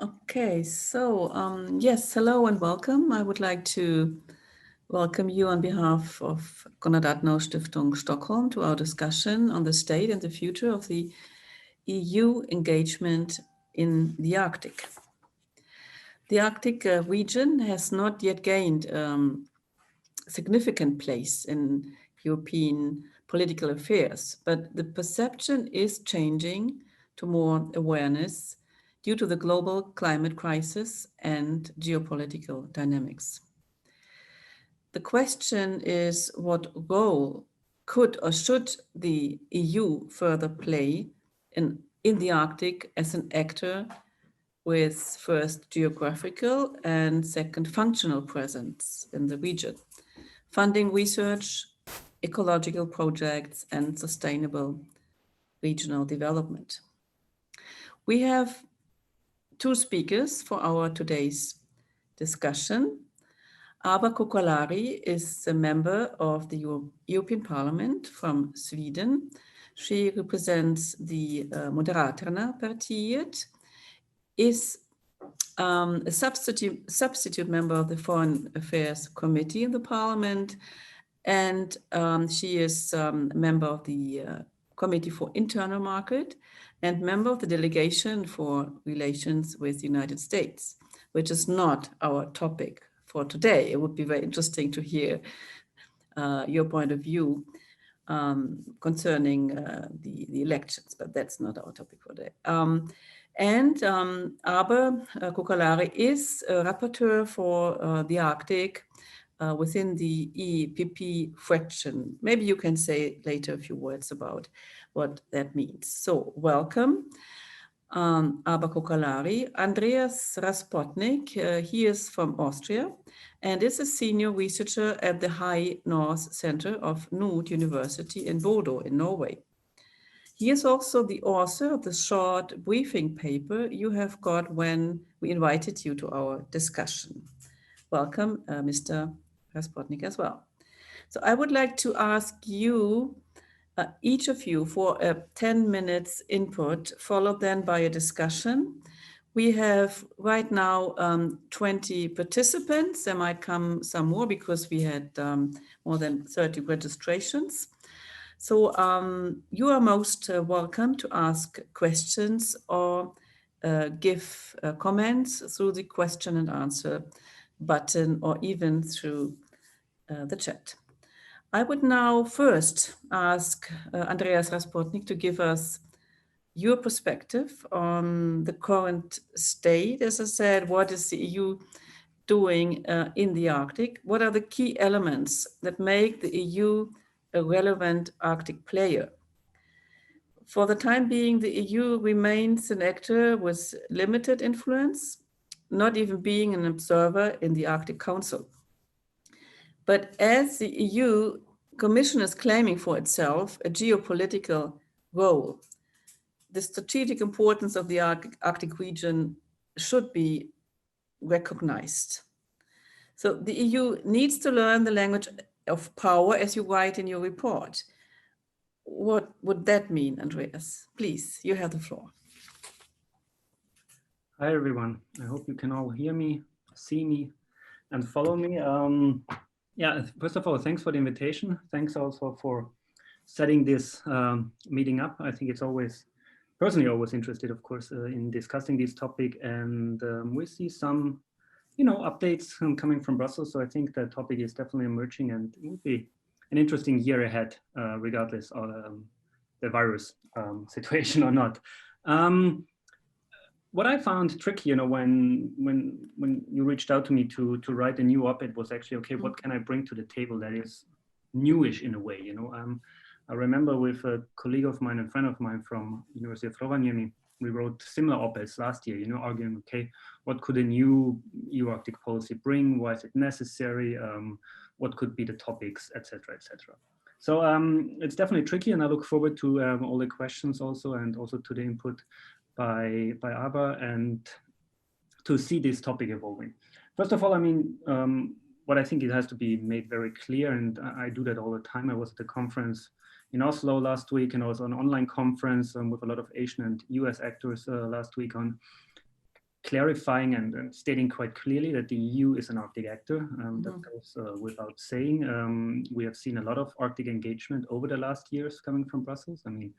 Okay, so yes, hello and welcome. I would like to welcome you on behalf of Konrad Adenauer Stiftung Stockholm to our discussion on the state and the future of the EU engagement in the Arctic. The Arctic region has not yet gained significant place in European political affairs, but the perception is changing to more awareness due to the global climate crisis and geopolitical dynamics. The question is, what role could or should the EU further play in the Arctic as an actor with first geographical and second functional presence in the region, funding research, ecological projects, and sustainable regional development. We have two speakers for our today's discussion. Arba Kokalari is a member of the European Parliament from Sweden. She represents the Moderaterna-partiet, is a substitute member of the Foreign Affairs Committee in the Parliament, and she is a member of the Committee for Internal Market and member of the Delegation for Relations with the United States, which is not our topic for today. It would be very interesting to hear your point of view concerning the elections, but that's not our topic for today. Arba Kokalari is a rapporteur for the Arctic within the EPP fraction. Maybe you can say later a few words about what that means. So welcome, Arba Kokalari. Andreas Raspotnik, he is from Austria and is a senior researcher at the High North Center of Nord University in Bodo in Norway. He is also the author of the short briefing paper you have got when we invited you to our discussion. Welcome, Mr. Raspotnik as well. So I would like to ask you, each of you, for a 10 minutes input, followed then by a discussion. We have right now 20 participants. There might come some more because we had more than 30 registrations. So you are most welcome to ask questions or give comments through the question and answer button or even through the chat. I would now first ask Andreas Raspotnik to give us your perspective on the current state. As I said, what is the EU doing in the Arctic? What are the key elements that make the EU a relevant Arctic player? For the time being, the EU remains an actor with limited influence, not even being an observer in the Arctic Council. But as the EU Commission is claiming for itself a geopolitical role, the strategic importance of the Arctic region should be recognized. So the EU needs to learn the language of power, as you write in your report. What would that mean, Andreas? Please, you have the floor. Hi, everyone. I hope you can all hear me, see me, and follow me. Yeah, first of all, thanks for the invitation. Thanks also for setting this meeting up. I think it's always, personally always interested, of course, in discussing this topic. And we see some, updates coming from Brussels. So I think the topic is definitely emerging and it will be an interesting year ahead, regardless of the virus situation or not. What I found tricky, when you reached out to me to write a new op-ed was actually, okay, what can I bring to the table that is newish in a way, I remember with a colleague of mine and friend of mine from University of Rovaniemi, we wrote similar op-eds last year, arguing, okay, what could a new EU Arctic policy bring? Why is it necessary? What could be the topics, etc., etc. So it's definitely tricky, and I look forward to all the questions also, and also to the input by Arba, and to see this topic evolving. First of all, I mean, what I think it has to be made very clear, and I do that all the time. I was at the conference in Oslo last week, and also an online conference with a lot of Asian and US actors last week on clarifying and stating quite clearly that the EU is an Arctic actor. That goes without saying. We have seen a lot of Arctic engagement over the last years coming from Brussels. I mean,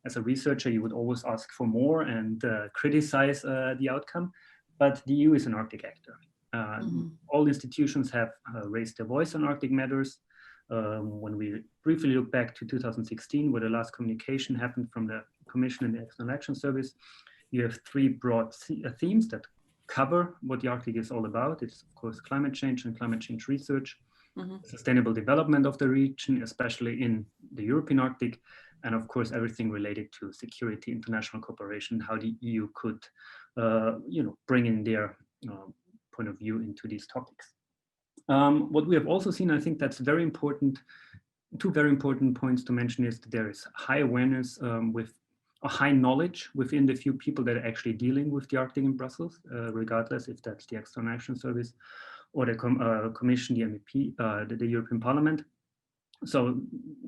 as a researcher, you would always ask for more and criticize the outcome, but the EU is an Arctic actor. All institutions have raised their voice on Arctic matters. When we briefly look back to 2016, where the last communication happened from the Commission and the External Action Service, you have three broad themes that cover what the Arctic is all about. It's, of course, climate change and climate change research, sustainable development of the region, especially in the European Arctic, and of course, everything related to security, international cooperation, how the EU could bring in their point of view into these topics. What we have also seen, I think that's very important, two very important points to mention is that there is high awareness with a high knowledge within the few people that are actually dealing with the Arctic in Brussels, regardless if that's the External Action Service or the Commission, the MEP, the European Parliament. So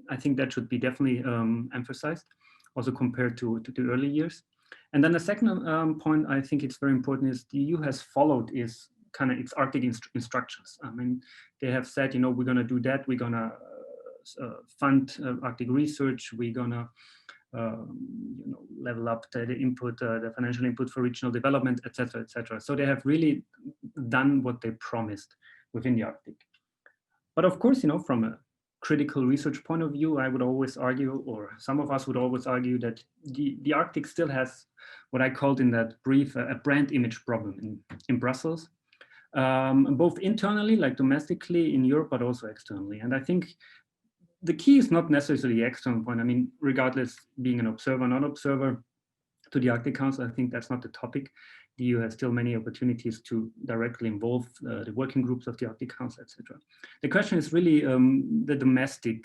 I think that should be definitely emphasized, also compared to the early years. And then the second point I think it's very important is the EU has followed its Arctic instructions. I mean, they have said, we're going to do that. We're going to fund Arctic research. We're going to level up the input, the financial input for regional development, etc., etc. So they have really done what they promised within the Arctic. But of course, from a critical research point of view, I would always argue, or some of us would always argue, that the Arctic still has what I called in that brief a brand image problem in Brussels, both internally, like domestically in Europe, but also externally. And I think the key is not necessarily the external point. I mean, regardless being an observer, non-observer to the Arctic Council, I think that's not the topic. The EU has still many opportunities to directly involve the working groups of the Arctic Council, etc. The question is really the domestic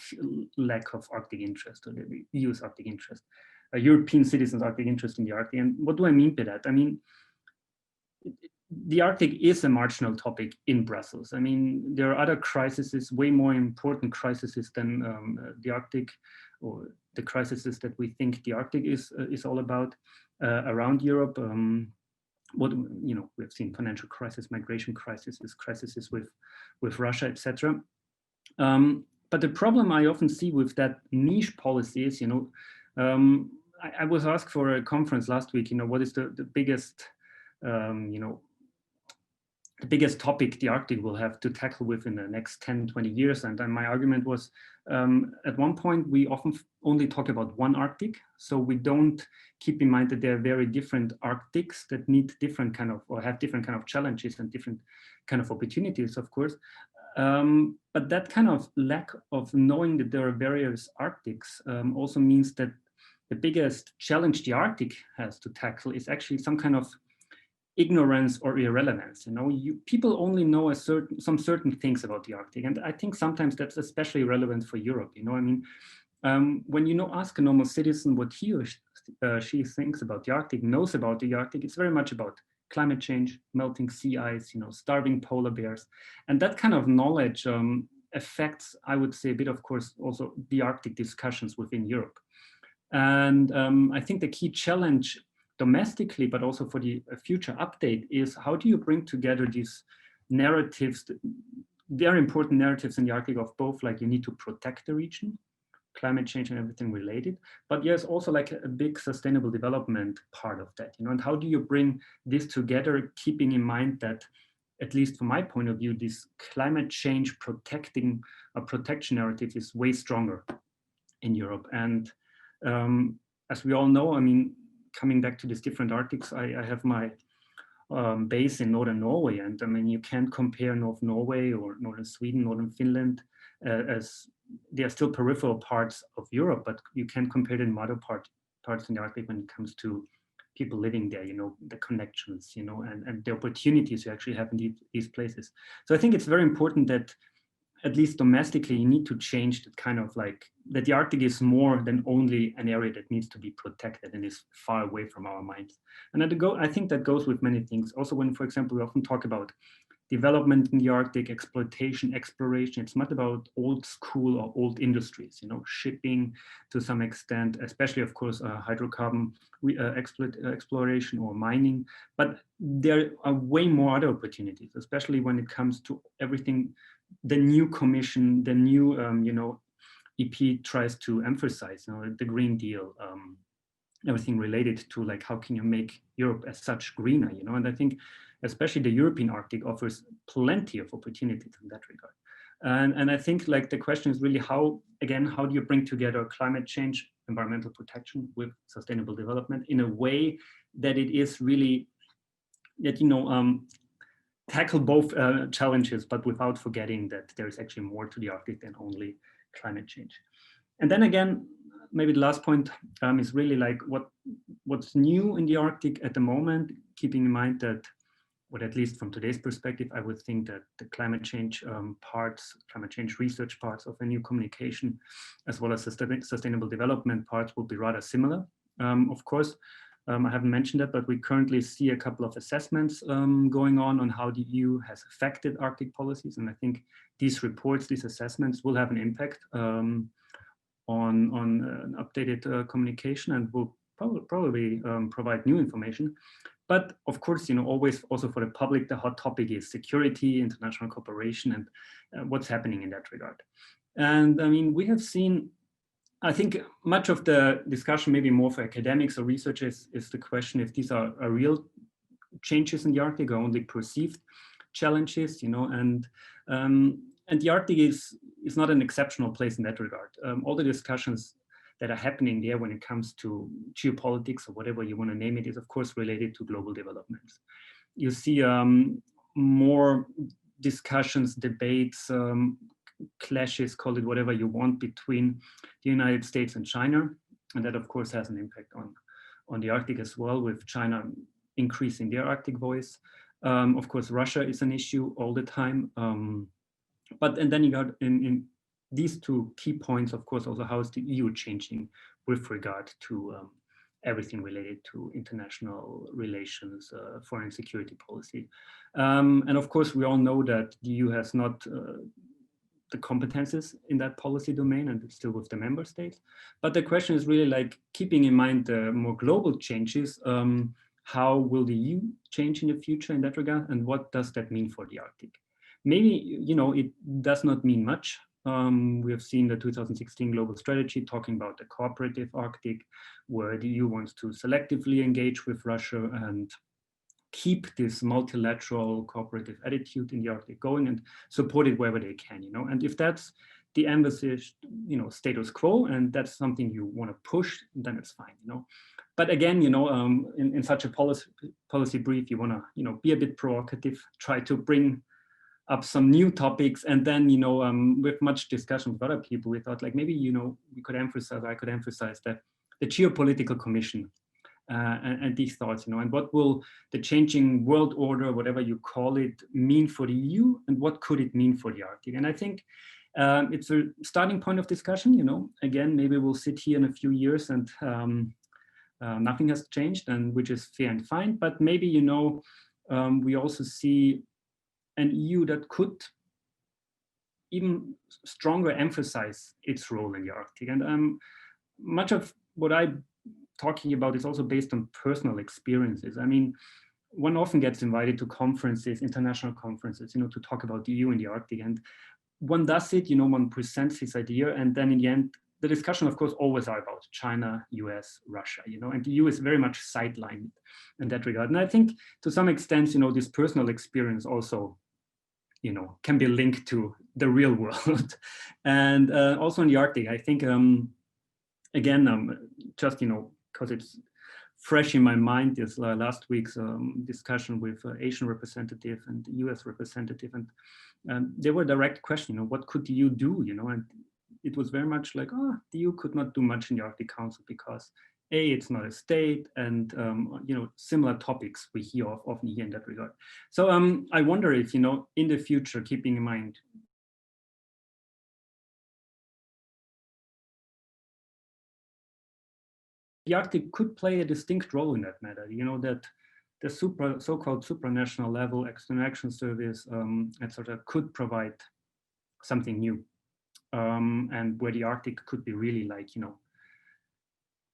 lack of Arctic interest, or the EU's Arctic interest, European citizens' Arctic interest in the Arctic. And what do I mean by that? I mean, the Arctic is a marginal topic in Brussels. I mean, there are other crises, way more important crises than the Arctic, or the crises that we think the Arctic is all about around Europe. We've seen financial crisis, migration crises with Russia, etc. But the problem I often see with that niche policy is, I was asked for a conference last week, what is the biggest, the biggest topic the Arctic will have to tackle within the next 10, 20 years. And then my argument was, at one point, we often only talk about one Arctic. So we don't keep in mind that there are very different Arctics that need different or have different kind of challenges and different kind of opportunities, of course. But that kind of lack of knowing that there are various Arctics also means that the biggest challenge the Arctic has to tackle is actually some kind of ignorance or irrelevance. People only know some certain things about the Arctic, and I think sometimes that's especially relevant for Europe. I mean, when ask a normal citizen what he or she thinks about the Arctic, knows about the Arctic, it's very much about climate change, melting sea ice, starving polar bears, and that kind of knowledge affects, I would say, a bit, of course, also the Arctic discussions within Europe. And I think the key challenge domestically, but also for the future update, is how do you bring together these narratives, very important narratives in the Arctic of both, like you need to protect the region, climate change and everything related, but there's also like a big sustainable development part of that, and how do you bring this together, keeping in mind that, at least from my point of view, this climate change protection narrative is way stronger in Europe. And as we all know, I mean, coming back to these different Arctics, I have my base in northern Norway, and I mean, you can't compare North Norway or northern Sweden, northern Finland, as they are still peripheral parts of Europe, but you can compare them to other parts in the Arctic when it comes to people living there, the connections, and the opportunities you actually have in these places. So I think it's very important that, at least domestically, you need to change that kind of that the Arctic is more than only an area that needs to be protected and is far away from our minds. And I think that goes with many things. Also, when, for example, we often talk about development in the Arctic, exploitation, exploration. It's not about old school or old industries, you know, shipping to some extent, especially of course hydrocarbon exploration or mining. But there are way more other opportunities, especially when it comes to everything the new commission, the new you know, EP tries to emphasize, you know, the Green Deal. Everything related to like how can you make Europe as such greener, you know, and I think especially the European Arctic offers plenty of opportunities in that regard. And I think like the question is really how, again, how do you bring together climate change, environmental protection with sustainable development in a way that it is really, that, you know, tackle both challenges, but without forgetting that there is actually more to the Arctic than only climate change. And then again, maybe the last point is really like what's new in the Arctic at the moment, keeping in mind that, or at least from today's perspective, I would think that the climate change parts, climate change research parts of a new communication, as well as sustainable development parts will be rather similar. Of course, I haven't mentioned that, but we currently see a couple of assessments going on how the EU has affected Arctic policies. And I think these reports, these assessments will have an impact on an updated communication, and will probably provide new information. But of course, you know, always also for the public, the hot topic is security, international cooperation, and what's happening in that regard. And I mean, we have seen, I think much of the discussion, maybe more for academics or researchers, is the question if these are real changes in the Arctic or only perceived challenges, you know, and the Arctic is not an exceptional place in that regard. All the discussions that are happening there when it comes to geopolitics or whatever you want to name it is of course related to global developments. You see more discussions, debates, clashes, call it whatever you want, between the United States and China. And that of course has an impact on the Arctic as well, with China increasing their Arctic voice. Of course, Russia is an issue all the time. And then you got in these two key points, of course, also how is the EU changing with regard to everything related to international relations, foreign security policy. And of course, we all know that the EU has not the competences in that policy domain, and it's still with the member states. But the question is really like keeping in mind the more global changes, how will the EU change in the future in that regard? And what does that mean for the Arctic? Maybe, you know, it does not mean much. We have seen the 2016 global strategy talking about the cooperative Arctic, where the EU wants to selectively engage with Russia and keep this multilateral cooperative attitude in the Arctic going and support it wherever they can, you know. And if that's the envisaged, you know, status quo, and that's something you want to push, then it's fine, you know. But again, you know, in such a policy brief, you want to, you know, be a bit provocative, try to bring up some new topics, and then, you know, with much discussion with other people, we thought like maybe, you know, I could emphasize that the geopolitical commission and these thoughts, you know, and what will the changing world order, whatever you call it, mean for the EU, and what could it mean for the Arctic? And I think it's a starting point of discussion, you know. Again, maybe we'll sit here in a few years and nothing has changed, and which is fair and fine, but maybe, you know, we also see an EU that could even stronger emphasize its role in the Arctic. And much of what I'm talking about is also based on personal experiences. I mean, one often gets invited to conferences, international conferences, you know, to talk about the EU in the Arctic. And one does it, you know, one presents his idea, and then in the end, the discussion, of course, always are about China, US, Russia, you know, and the EU is very much sidelined in that regard. And I think to some extent, you know, this personal experience also, you know, can be linked to the real world. And also in the Arctic, I think, again, just, you know, because it's fresh in my mind, is last week's discussion with Asian representative and US representative, and they were direct question, you know, what could the EU do, you know, and it was very much like, oh, the EU could not do much in the Arctic Council because A, it's not a state, and you know, similar topics we hear often here in that regard. So I wonder if, you know, in the future, keeping in mind the Arctic could play a distinct role in that matter, you know, that the so-called supranational level external action service, etc., could provide something new, and where the Arctic could be really like, you know,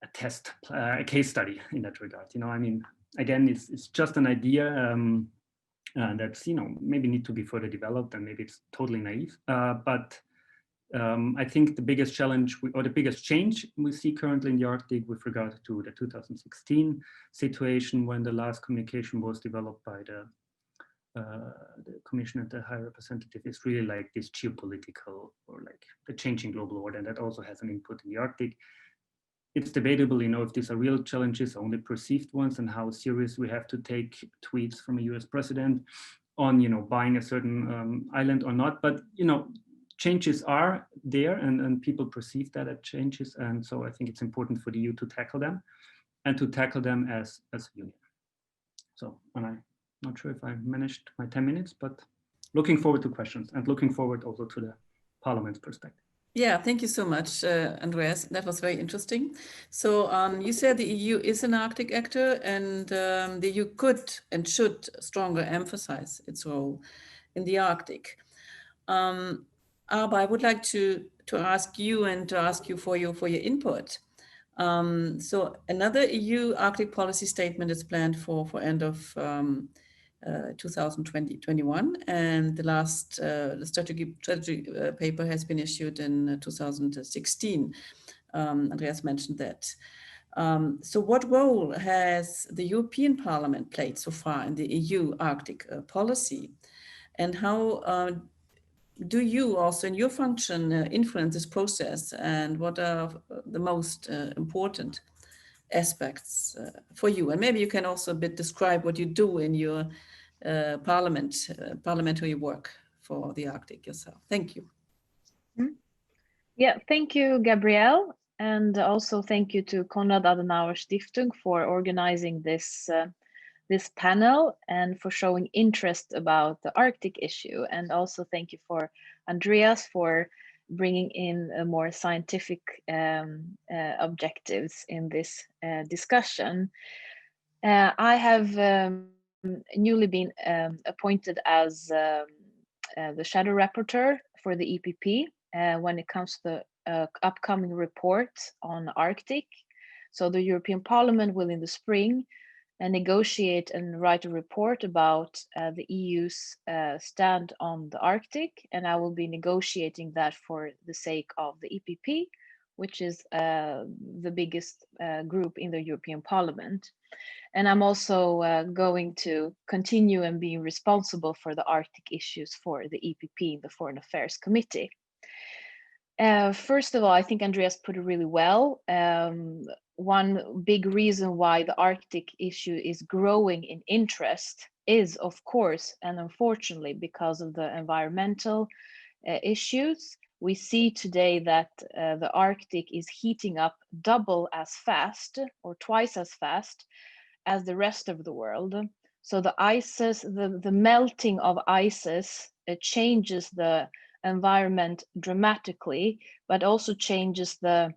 a test, a case study in that regard. You know, I mean, again, it's just an idea that's, you know, maybe need to be further developed, and maybe it's totally naive. But I think the biggest challenge or the biggest change we see currently in the Arctic with regard to the 2016 situation, when the last communication was developed by the Commission and the High Representative, is really like this geopolitical, or like the changing global order, and that also has an input in the Arctic. It's debatable, you know, if these are real challenges, only perceived ones, and how serious we have to take tweets from a US president on, you know, buying a certain island or not. But, you know, changes are there, and people perceive that as changes. And so I think it's important for the EU to tackle them, and to tackle them as a union. So, and I'm not sure if I managed my 10 minutes, but looking forward to questions, and looking forward also to the Parliament's perspective. Yeah, thank you so much, Andreas. That was very interesting. So you said the EU is an Arctic actor, and the EU could and should stronger emphasize its role in the Arctic. Arba, I would like to ask you, and to ask you for your input. So another EU Arctic policy statement is planned for end of 2020-21, and the last strategy paper has been issued in 2016. Andreas mentioned that. So what role has the European Parliament played so far in the EU Arctic policy? And how do you also in your function influence this process? And what are the most important aspects for you? And maybe you can also a bit describe what you do in your parliamentary work for the Arctic yourself. Thank you. Yeah, thank you, Gabrielle. And also thank you to Konrad Adenauer Stiftung for organizing this this panel, and for showing interest about the Arctic issue. And also thank you for Andreas for bringing in a more scientific objectives in this discussion. I have newly been appointed as the shadow rapporteur for the EPP when it comes to the upcoming report on Arctic. So the European Parliament will in the spring negotiate and write a report about the EU's stand on the Arctic, and I will be negotiating that for the sake of the EPP, which is the biggest group in the European Parliament. And I'm also going to continue and be responsible for the Arctic issues for the EPP, the Foreign Affairs Committee. First of all, I think Andreas put it really well. One big reason why the Arctic issue is growing in interest is, of course, and unfortunately, because of the environmental issues. We see today that the Arctic is heating up double as fast or twice as fast as the rest of the world. So the ices, the melting of ices changes the environment dramatically, but also changes the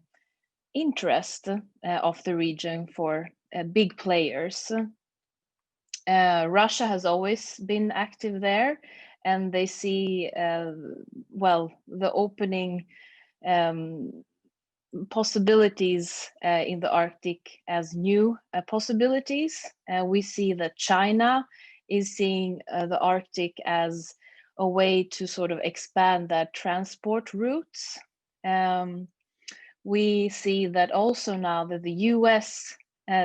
interest of the region for big players. Russia has always been active there, and they see, well, the opening possibilities in the Arctic as new possibilities. We see that China is seeing the Arctic as a way to sort of expand their transport routes. We see that also now that the US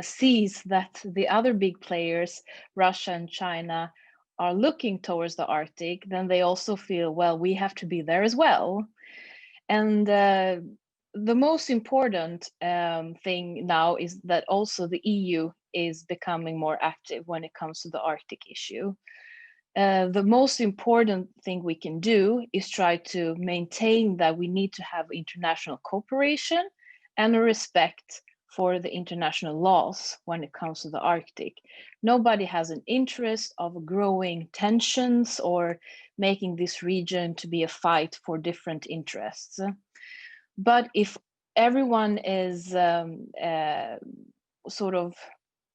sees that the other big players, Russia and China, are looking towards the Arctic, then they also feel, well, we have to be there as well. And the most important thing now is that also the EU is becoming more active when it comes to the Arctic issue. The most important thing we can do is try to maintain that we need to have international cooperation and a respect for the international laws when it comes to the Arctic. Nobody has an interest of growing tensions or making this region to be a fight for different interests. But if everyone is sort of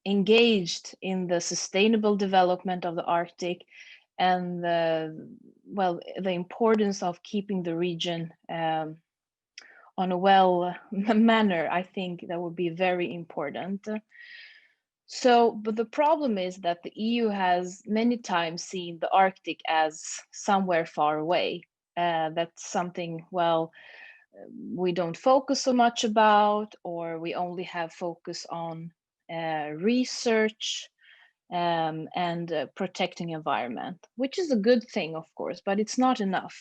engaged in the sustainable development of the Arctic and the importance of keeping the region on a well manner. I think that would be very important. So, but the problem is that the EU has many times seen the Arctic as somewhere far away. That's something, well, we don't focus so much about, or we only have focus on research and protecting environment, which is a good thing, of course, but it's not enough.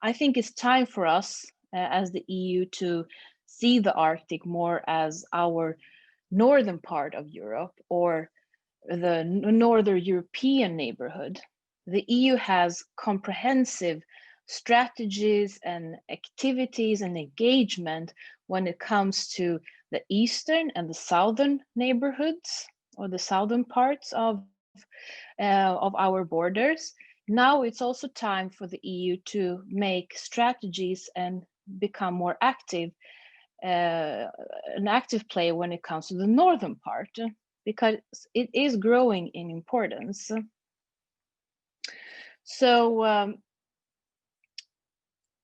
I think it's time for us as the EU to see the Arctic more as our northern part of Europe, or the northern European neighborhood. The EU has comprehensive strategies and activities and engagement when it comes to the eastern and the southern neighborhoods, or the southern parts of our borders. Now it's also time for the EU to make strategies and become more active, an active player when it comes to the northern part, because it is growing in importance. So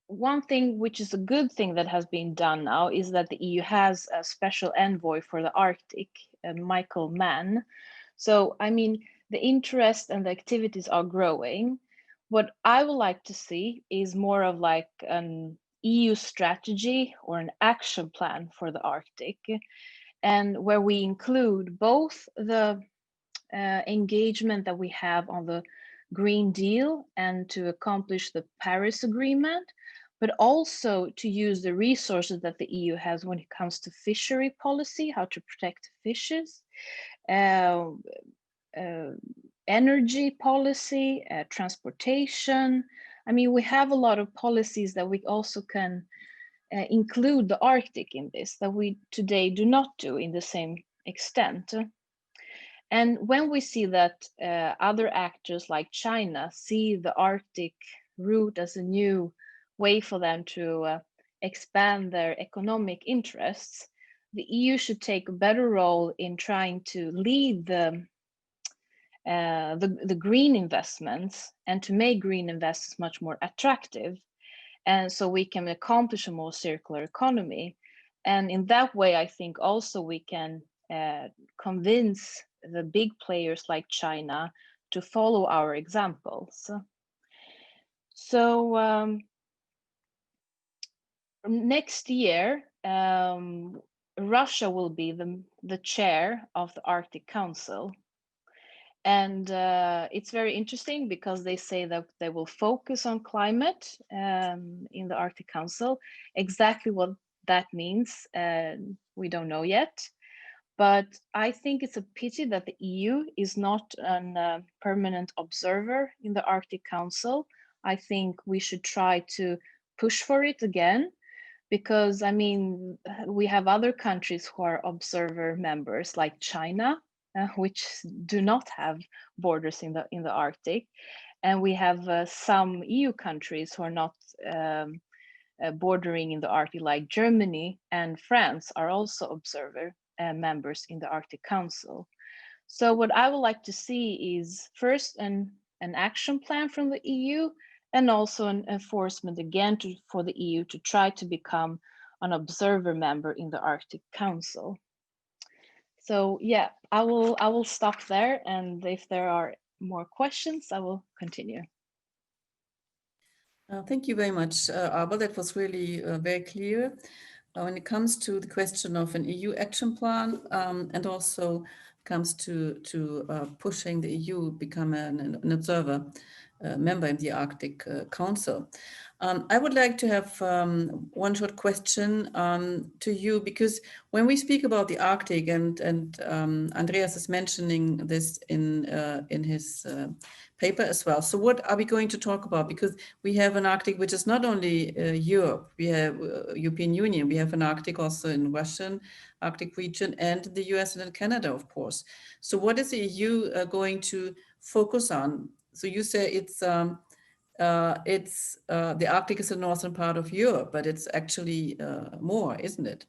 one thing which is a good thing that has been done now is that the EU has a special envoy for the Arctic, Michael Mann. So, I mean, the interest and the activities are growing. What I would like to see is more of like an EU strategy or an action plan for the Arctic, and where we include both the engagement that we have on the Green Deal and to accomplish the Paris Agreement, but also to use the resources that the EU has when it comes to fishery policy, how to protect fishes, energy policy, transportation. I mean, we have a lot of policies that we also can include the Arctic in this, that we today do not do in the same extent. And when we see that other actors like China see the Arctic route as a new way for them to expand their economic interests, the EU should take a better role in trying to lead the green investments and to make green investments much more attractive. And so we can accomplish a more circular economy. And in that way, I think also we can convince the big players like China to follow our examples. So next year, Russia will be the chair of the Arctic Council. And it's very interesting because they say that they will focus on climate in the Arctic Council. Exactly what that means, we don't know yet. But I think it's a pity that the EU is not a permanent observer in the Arctic Council. I think we should try to push for it again, because I mean, we have other countries who are observer members like China, which do not have borders in the Arctic. And we have some EU countries who are not bordering in the Arctic, like Germany and France are also observer members in the Arctic Council. So what I would like to see is first an action plan from the EU, and also an enforcement again for the EU to try to become an observer member in the Arctic Council. So yeah, I will stop there, and if there are more questions, I will continue. Thank you very much, Arba. That was really very clear. When it comes to the question of an EU action plan, and also comes to pushing the EU become an observer member in the Arctic Council. I would like to have one short question to you, because when we speak about the Arctic, and Andreas is mentioning this in his paper as well. So what are we going to talk about? Because we have an Arctic which is not only Europe, we have European Union, we have an Arctic also in Russian Arctic region, and the US and Canada, of course. So what is the EU going to focus on? So you say it's the Arctic is the northern part of Europe, but it's actually more, isn't it?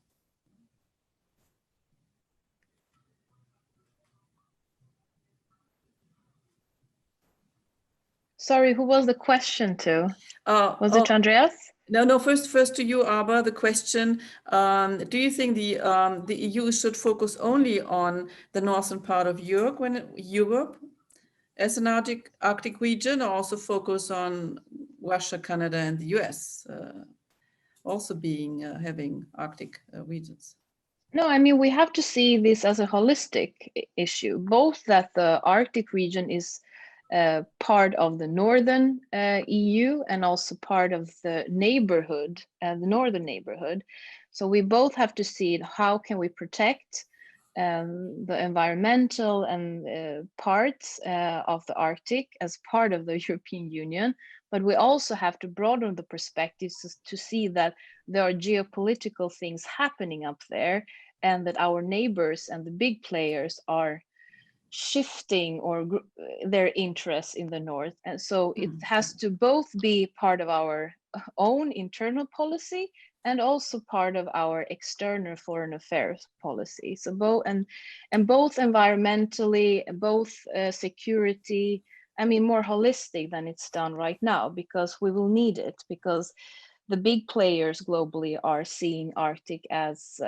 Sorry, who was the question to? Was it Andreas? No. First to you, Arba. The question: do you think the EU should focus only on the northern part of Europe as an Arctic region, or also focus on Russia, Canada, and the US, also having Arctic regions? No, I mean, we have to see this as a holistic issue, both that the Arctic region is part of the northern EU and also part of the neighborhood, the northern neighborhood. So we both have to see how can we protect the environmental and parts of the Arctic as part of the European Union, but we also have to broaden the perspectives to see that there are geopolitical things happening up there, and that our neighbors and the big players are shifting their interests in the north. And so it has to both be part of our own internal policy and also part of our external foreign affairs policy. So both environmentally, both security, I mean, more holistic than it's done right now, because we will need it, because the big players globally are seeing Arctic as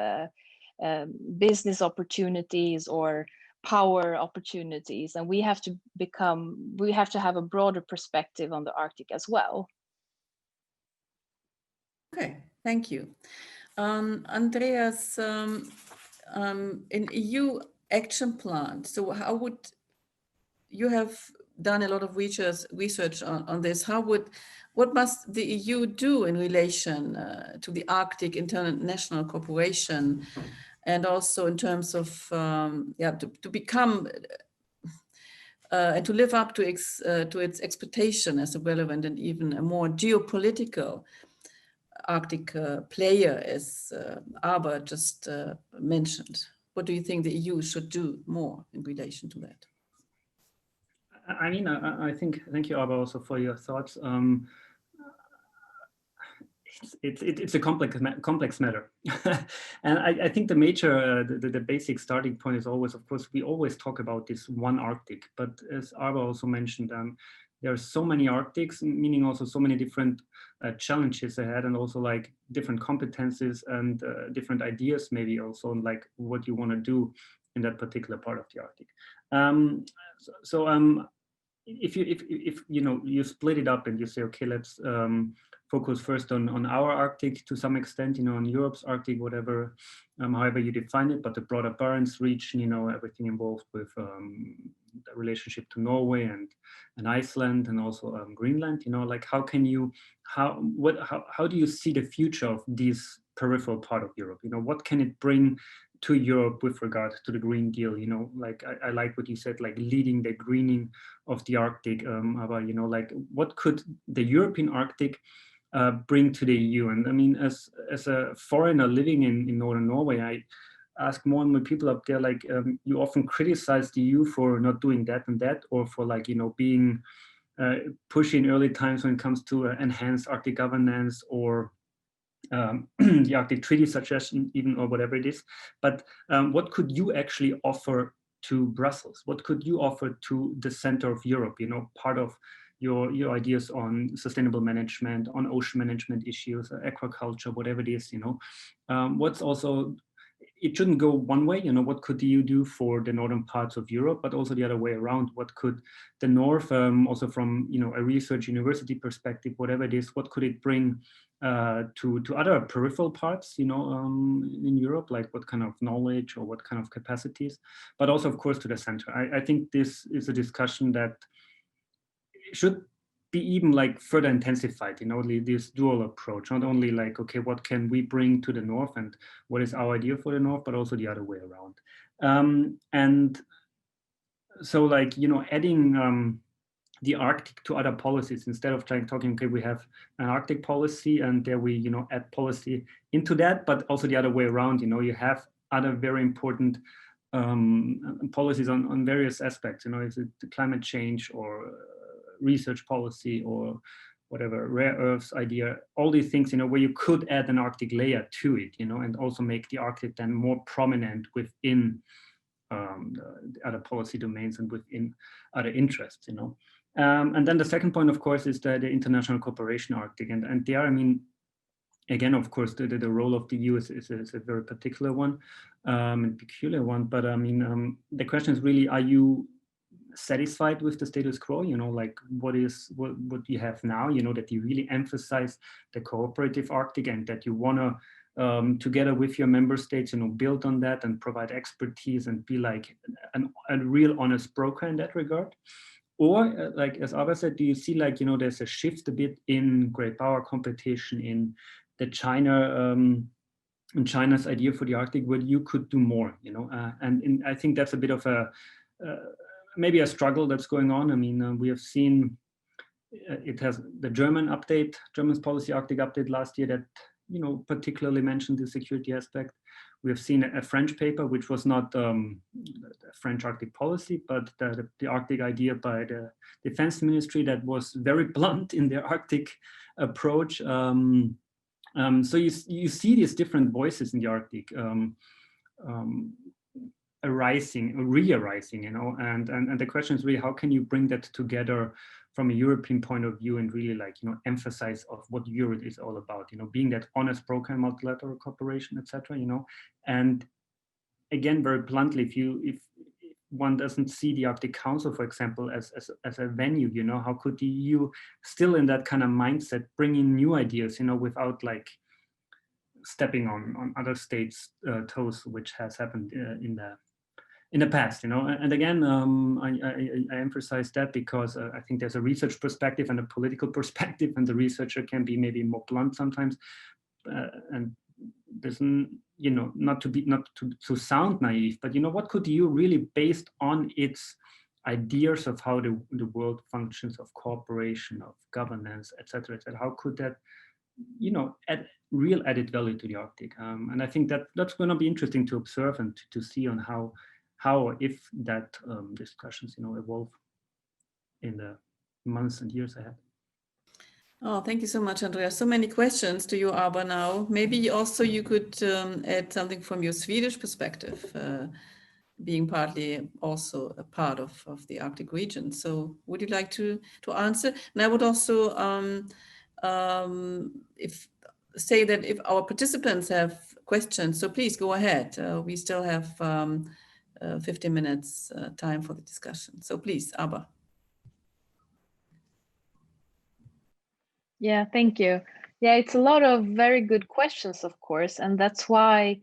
business opportunities or power opportunities, and we have to have a broader perspective on the Arctic as well. Okay, thank you. Andreas, in EU action plan, so how would you have done a lot of research on this? What must the EU do in relation to the Arctic international cooperation, and also in terms of to become and to live up to its expectation as a relevant and even a more geopolitical Arctic player, as Arba just mentioned? What do you think the EU should do more in relation to that? I mean, I think, thank you, Arba, also for your thoughts. It's a complex matter. And I think the major, the basic starting point is always, of course, we always talk about this one Arctic, but as Arba also mentioned, there are so many Arctics, meaning also so many different challenges ahead, and also like different competencies and different ideas, maybe also on like what you want to do in that particular part of the Arctic. If you know, you split it up and you say, okay, let's focus first on our Arctic to some extent, you know, on Europe's Arctic, whatever, however you define it, but the broader Barents region, you know, everything involved with the relationship to Norway and Iceland, and also Greenland, you know, like how do you see the future of this peripheral part of Europe? You know, what can it bring to Europe with regard to the Green Deal? You know, like I like what you said, like leading the greening of the Arctic, about, you know, like what could the European Arctic bring to the EU? And I mean, as a foreigner living in northern Norway, I ask more and more people up there, like you often criticize the EU for not doing that and that, or for like, you know, being pushy in early times when it comes to enhanced Arctic governance, or the Arctic Treaty suggestion even, or whatever it is. But what could you actually offer to Brussels? What could you offer to the center of Europe? You know, part of your ideas on sustainable management, on ocean management issues, aquaculture, whatever it is, you know. What's also, it shouldn't go one way, you know, what could you do for the northern parts of Europe, but also the other way around? What could the North, also from, you know, a research university perspective, whatever it is, what could it bring to other peripheral parts, you know, in Europe, like what kind of knowledge or what kind of capacities, but also, of course, to the center. I think this is a discussion that should be even like further intensified, you know, this dual approach, not only like, okay, what can we bring to the North and what is our idea for the North, but also the other way around. And so, like, you know, adding the Arctic to other policies, instead of talking, okay, we have an Arctic policy and there we, you know, add policy into that, but also the other way around, you know, you have other very important policies on various aspects, you know, is it climate change or research policy or whatever, rare earths idea, all these things, you know, where you could add an Arctic layer to it, you know, and also make the Arctic then more prominent within the other policy domains and within other interests, you know. And then the second point, of course, is the international cooperation Arctic. And there, I mean, again, of course, the role of the EU is a very particular one and peculiar one. But I mean, the question is really, are you satisfied with the status quo? You know, like what you have now, you know, that you really emphasize the cooperative Arctic and that you want to, together with your member states, you know, build on that and provide expertise and be like a real honest broker in that regard? Or like, as Arba said, do you see like, you know, there's a shift a bit in great power competition in the China's idea for the Arctic, where you could do more, you know? And I think that's a bit of a, maybe a struggle that's going on. I mean, we have seen it has the German's policy Arctic update last year that, you know, particularly mentioned the security aspect. We have seen a French paper, which was not French Arctic policy, but the Arctic idea by the Defense Ministry that was very blunt in their Arctic approach. So you see these different voices in the Arctic re-arising, you know, and the question is really, how can you bring that together from a European point of view and really, like, you know, emphasize of what Europe is all about, you know, being that honest broker in multilateral cooperation, etc., you know. And again, very bluntly, if one doesn't see the Arctic Council, for example, as a venue, you know, how could the EU still in that kind of mindset bring in new ideas, you know, without like stepping on other states' toes, which has happened in the past, you know. And again, I emphasize that because I think there's a research perspective and a political perspective, and the researcher can be maybe more blunt sometimes, and doesn't, you know, not to sound naive, but, you know, what could you really, based on its ideas of how the world functions, of cooperation, of governance, etc., how could that, you know, add real added value to the Arctic? And I think that's going to be interesting to observe and to see on how if that discussions, you know, evolve in the months and years ahead. Oh, thank you so much, Andreas. So many questions to you, Arba, now. Maybe also you could add something from your Swedish perspective, being partly also a part of the Arctic region. So would you like to answer? And I would also say that if our participants have questions, so please go ahead. We still have 15 minutes time for the discussion. So please, Arba. Yeah, thank you. Yeah, it's a lot of very good questions, of course, and that's why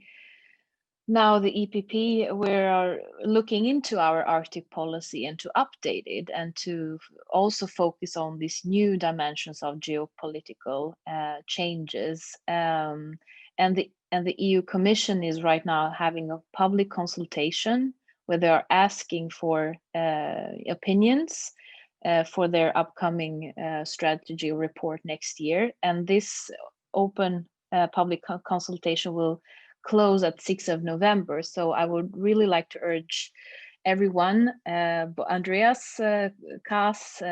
now the EPP, we are looking into our Arctic policy and to update it and to also focus on these new dimensions of geopolitical changes. And the EU Commission is right now having a public consultation where they are asking for opinions for their upcoming strategy report next year. And this open public consultation will close at 6th of November. So I would really like to urge everyone, Andreas, KAS,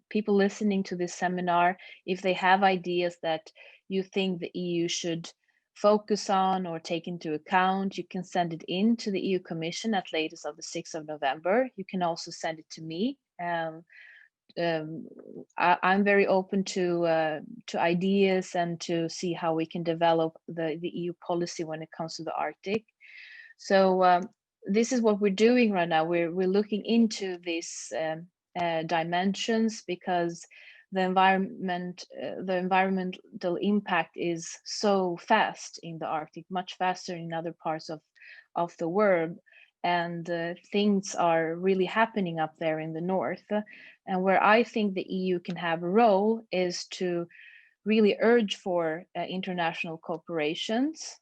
people listening to this seminar, if they have ideas that you think the EU should focus on or take into account, you can send it in to the EU Commission at latest of the 6th of November. You can also send it to me. I'm very open to ideas and to see how we can develop the EU policy when it comes to the Arctic. So this is what we're doing right now. We're looking into these dimensions because the environmental impact is so fast in the Arctic, much faster in other parts of the world. And things are really happening up there in the north. And where I think the EU can have a role is to really urge for international cooperations.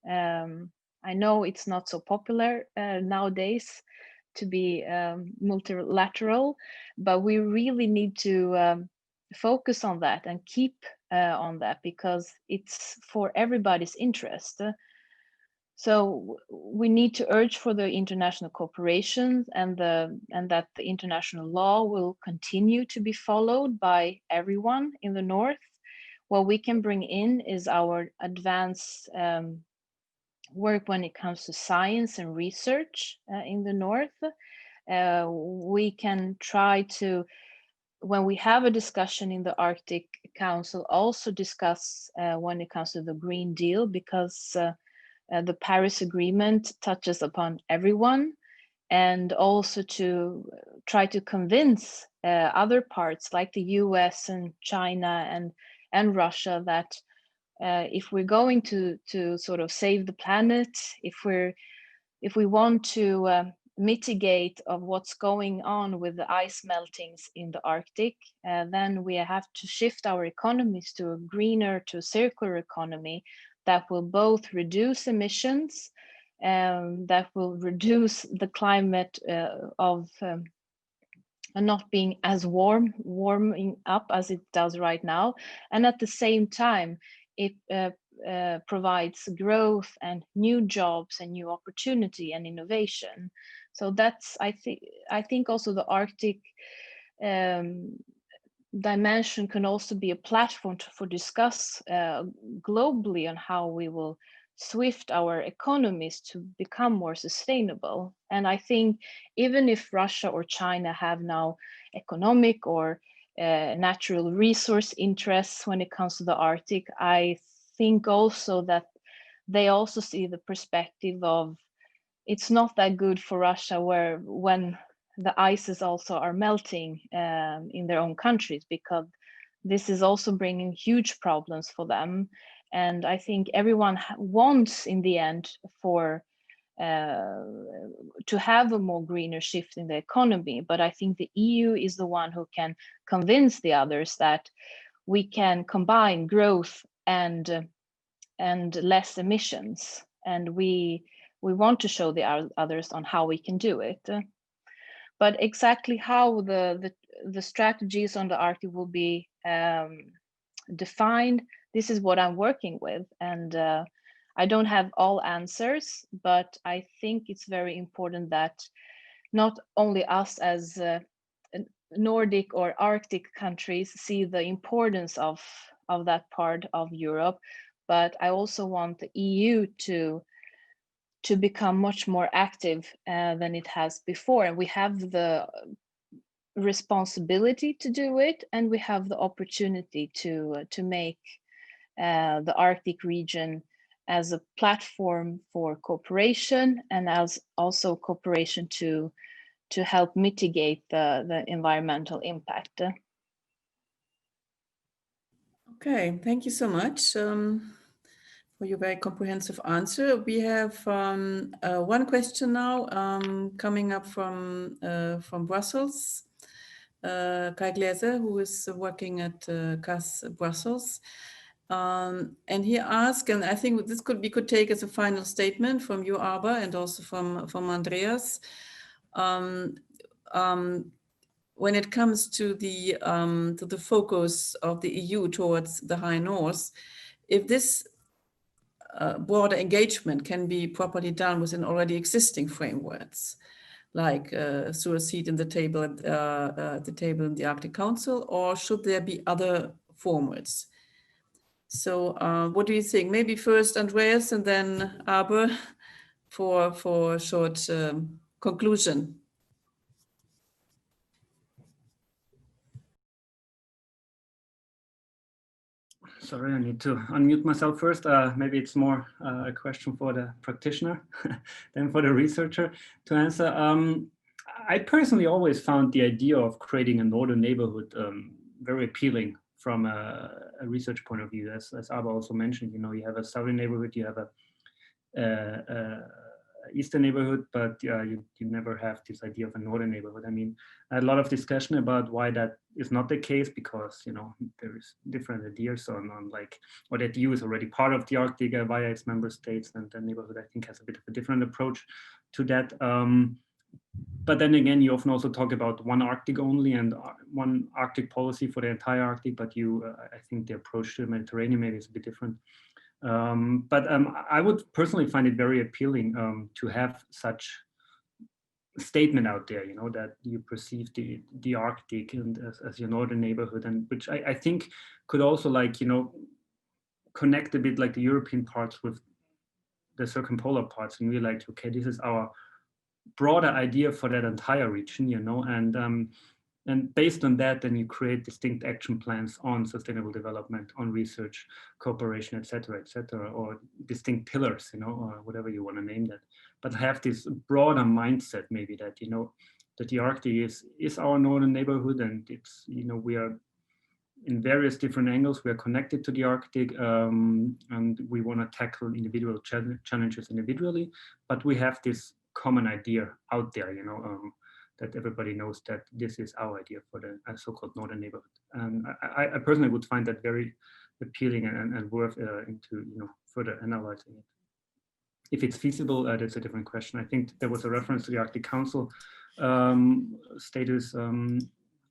I know it's not so popular nowadays to be multilateral, but we really need to focus on that and keep on that because it's for everybody's interest. So we need to urge for the international cooperation and that the international law will continue to be followed by everyone in the north. What we can bring in is our advanced work when it comes to science and research in the north. We can try to when we have a discussion in the Arctic Council, also discuss when it comes to the Green Deal, because the Paris Agreement touches upon everyone, and also to try to convince other parts like the US and China and Russia that if we're going to sort of save the planet, if we want to mitigate of what's going on with the ice meltings in the Arctic, then we have to shift our economies to a greener, to a circular economy that will both reduce emissions, that will reduce the climate of not being as warming up as it does right now, and at the same time it provides growth and new jobs and new opportunity and innovation. So that's, I think also the Arctic dimension can also be a platform for discuss globally on how we will shift our economies to become more sustainable. And I think even if Russia or China have now economic or natural resource interests when it comes to the Arctic, I think also that they also see the perspective of it's not that good for Russia when the ices also are melting in their own countries, because this is also bringing huge problems for them. And I think everyone wants in the end for to have a more greener shift in the economy. But I think the EU is the one who can convince the others that we can combine growth and less emissions. And we want to show the others on how we can do it. But exactly how the strategies on the Arctic will be defined, this is what I'm working with. And I don't have all answers, but I think it's very important that not only us as Nordic or Arctic countries see the importance of that part of Europe, but I also want the EU to become much more active than it has before. And we have the responsibility to do it, and we have the opportunity to make the Arctic region as a platform for cooperation, and as also cooperation to help mitigate the environmental impact. Okay, thank you so much for your very comprehensive answer. We have one question now coming up from Brussels. Kai Gläser, who is working at KAS Brussels. And he asked, and I think this we could take as a final statement from you, Arba, and also from Andreas. When it comes to the focus of the EU towards the High North, if this broader engagement can be properly done within already existing frameworks, like through a seat in the table at the table in the Arctic Council, or should there be other formats? So what do you think? Maybe first Andreas and then Arba for a short conclusion. Sorry, I need to unmute myself first. Maybe it's more a question for the practitioner than for the researcher to answer. I personally always found the idea of creating a northern neighborhood very appealing from a research point of view. As Arba also mentioned, you know, you have a southern neighborhood, you have a eastern neighborhood, but you never have this idea of a northern neighborhood. I mean, I had a lot of discussion about why that is not the case, because, you know, there is different ideas on like, or that the EU is already part of the Arctic via its member states, and the neighborhood, I think, has a bit of a different approach to that. But then again, you often also talk about one Arctic only and one Arctic policy for the entire Arctic, but I think the approach to the Mediterranean maybe is a bit different. But I would personally find it very appealing to have such statement out there, you know, that you perceive the Arctic and as your northern neighborhood, and which I think could also, like, you know, connect a bit like the European parts with the circumpolar parts, and we're like, okay, this is our broader idea for that entire region, you know, and And based on that, then you create distinct action plans on sustainable development, on research, cooperation, et cetera, or distinct pillars, or whatever you want to name that. But have this broader mindset, maybe that, that the Arctic is our northern neighborhood, and it's, we are in various different angles, we are connected to the Arctic, and we want to tackle individual challenges individually, but we have this common idea out there, that everybody knows that this is our idea for the so-called northern neighborhood. And I personally would find that very appealing and worth into further analyzing it. If it's feasible, that's a different question. I think there was a reference to the Arctic Council status.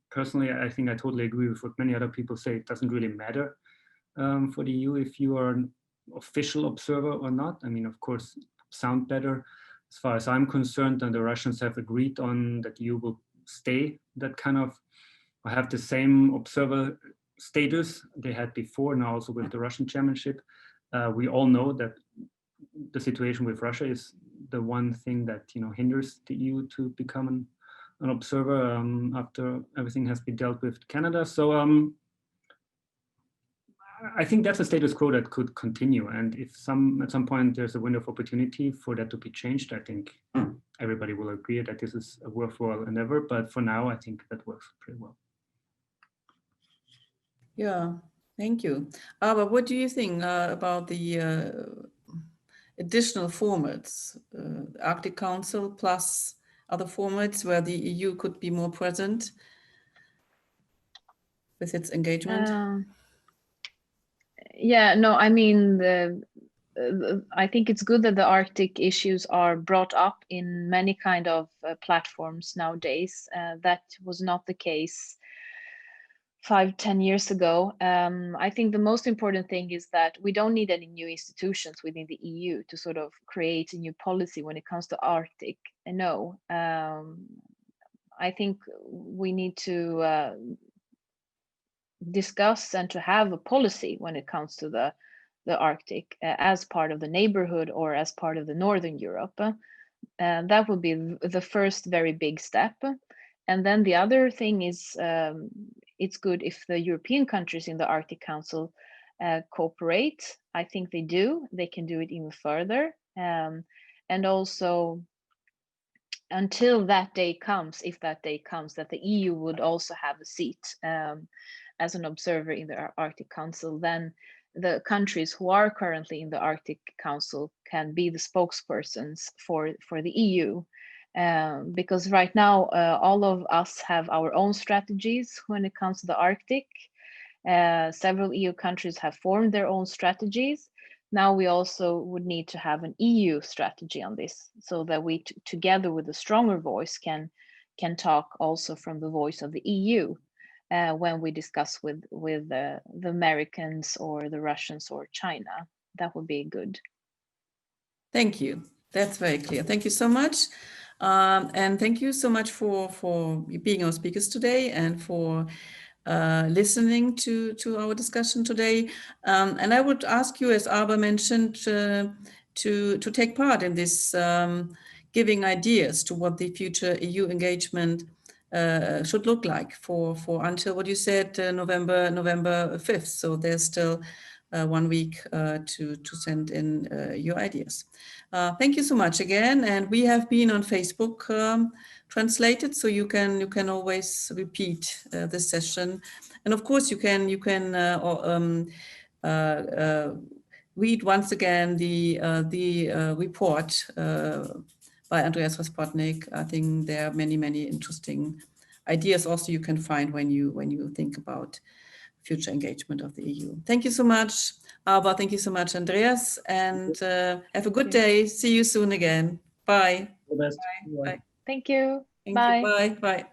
Personally, I think I totally agree with what many other people say. It doesn't really matter for the EU if you are an official observer or not. I mean, of course, sound better. As far as I'm concerned, and the Russians have agreed on that EU will stay that kind of, or have the same observer status they had before, now also with the Russian chairmanship. We all know that the situation with Russia is the one thing that hinders the EU to become an observer after everything has been dealt with Canada. So I think that's a status quo that could continue. And if at some point there's a window of opportunity for that to be changed, I think everybody will agree that this is a worthwhile endeavor. But for now, I think that works pretty well. Yeah, thank you. Arba, what do you think about the additional formats, Arctic Council plus other formats where the EU could be more present with its engagement? Yeah, no, I mean, I think it's good that the Arctic issues are brought up in many kind of platforms nowadays. That was not the case 5-10 years ago. I think the most important thing is that we don't need any new institutions within the EU to sort of create a new policy when it comes to Arctic. No, I think we need to discuss and to have a policy when it comes to the Arctic as part of the neighborhood or as part of the Northern Europe. That would be the first very big step. And then the other thing is it's good if the European countries in the Arctic Council cooperate. I think they do. They can do it even further. And also, until that day comes, if that day comes, that the EU would also have a seat as an observer in the Arctic Council, then the countries who are currently in the Arctic Council can be the spokespersons for the EU. Because right now, all of us have our own strategies when it comes to the Arctic. Several EU countries have formed their own strategies. Now we also would need to have an EU strategy on this, so that we together with a stronger voice can talk also from the voice of the EU when we discuss with the Americans or the Russians or China. That would be good. Thank you. That's very clear. Thank you so much. And thank you so much for being our speakers today and for listening to our discussion today. And I would ask you, as Arba mentioned, to take part in this giving ideas to what the future EU engagement should look like for until what you said, November 5th. So there's still 1 week to send in your ideas. Thank you so much again. And we have been on Facebook translated, so you can always repeat this session. And of course, you can read once again the report by Andreas Raspotnik. I think there are many interesting ideas also you can find when you think about future engagement of the EU. Thank you so much, Arba. Thank you so much, Andreas. And have a good day. See you soon again. Bye. All the best. Bye. Thank you. Thank Bye. you. Bye. Bye.